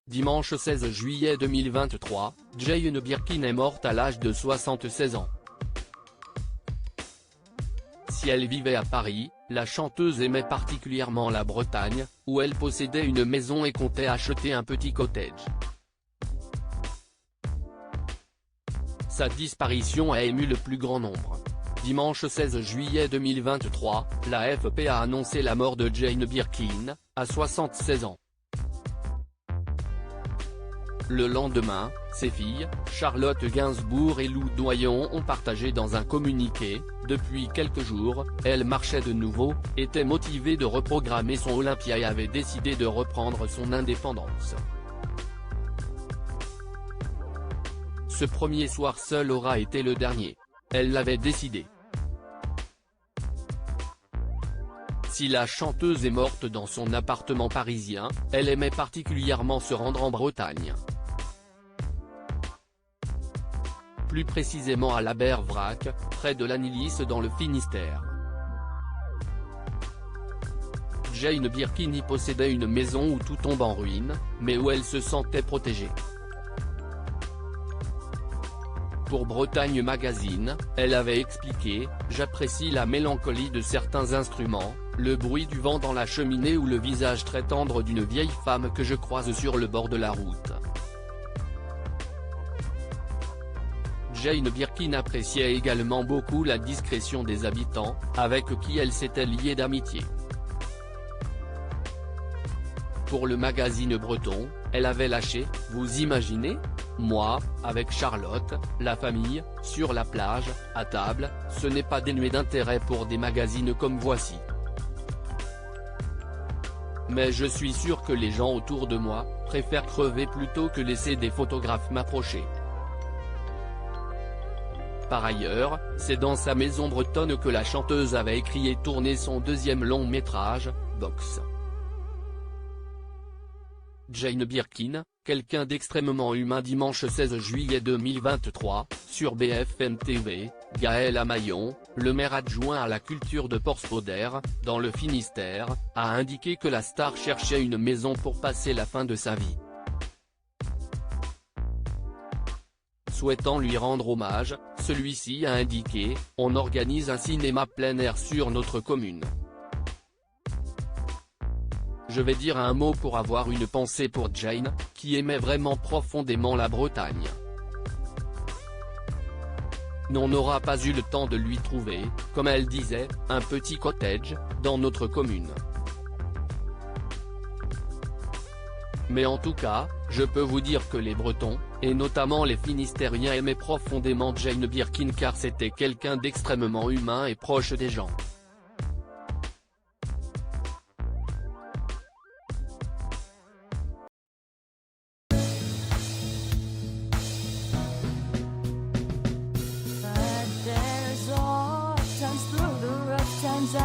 Dimanche 16 juillet 2023, Jane Birkin est morte à l'âge de 76 ans. Si elle vivait à Paris, la chanteuse aimait particulièrement la Bretagne, où elle possédait une maison et comptait acheter un petit cottage. Sa disparition a ému le plus grand nombre. Dimanche 16 juillet 2023, la AFP a annoncé la mort de Jane Birkin, à 76 ans. Le lendemain, ses filles, Charlotte Gainsbourg et Lou Doyon ont partagé dans un communiqué: depuis quelques jours, elle marchait de nouveau, était motivée de reprogrammer son Olympia et avait décidé de reprendre son indépendance. Ce premier soir seul aura été le dernier. Elle l'avait décidé. Si la chanteuse est morte dans son appartement parisien, elle aimait particulièrement se rendre en Bretagne. Plus précisément à Labervrac, près de Lannilis dans le Finistère. Jane Birkin y possédait une maison où tout tombe en ruine, mais où elle se sentait protégée. Pour Bretagne Magazine, elle avait expliqué: j'apprécie la mélancolie de certains instruments, le bruit du vent dans la cheminée ou le visage très tendre d'une vieille femme que je croise sur le bord de la route. Jane Birkin appréciait également beaucoup la discrétion des habitants, avec qui elle s'était liée d'amitié. Pour le magazine breton, elle avait lâché: vous imaginez ? Moi, avec Charlotte, la famille, sur la plage, à table, ce n'est pas dénué d'intérêt pour des magazines comme Voici. Mais je suis sûr que les gens autour de moi préfèrent crever plutôt que laisser des photographes m'approcher. Par ailleurs, c'est dans sa maison bretonne que la chanteuse avait écrit et tourné son deuxième long métrage, Box. Jane Birkin, quelqu'un d'extrêmement humain. Dimanche 16 juillet 2023, sur BFM TV, Gaël Amaillon, le maire adjoint à la culture de Porspoder, dans le Finistère, a indiqué que la star cherchait une maison pour passer la fin de sa vie. Souhaitant lui rendre hommage, celui-ci a indiqué: on organise un cinéma plein air sur notre commune. Je vais dire un mot pour avoir une pensée pour Jane, qui aimait vraiment profondément la Bretagne. On n'aura pas eu le temps de lui trouver, comme elle disait, un petit cottage, dans notre commune. Mais en tout cas, je peux vous dire que les Bretons, et notamment les Finistériens, aimaient profondément Jane Birkin car c'était quelqu'un d'extrêmement humain et proche des gens. But there's all times through the rough times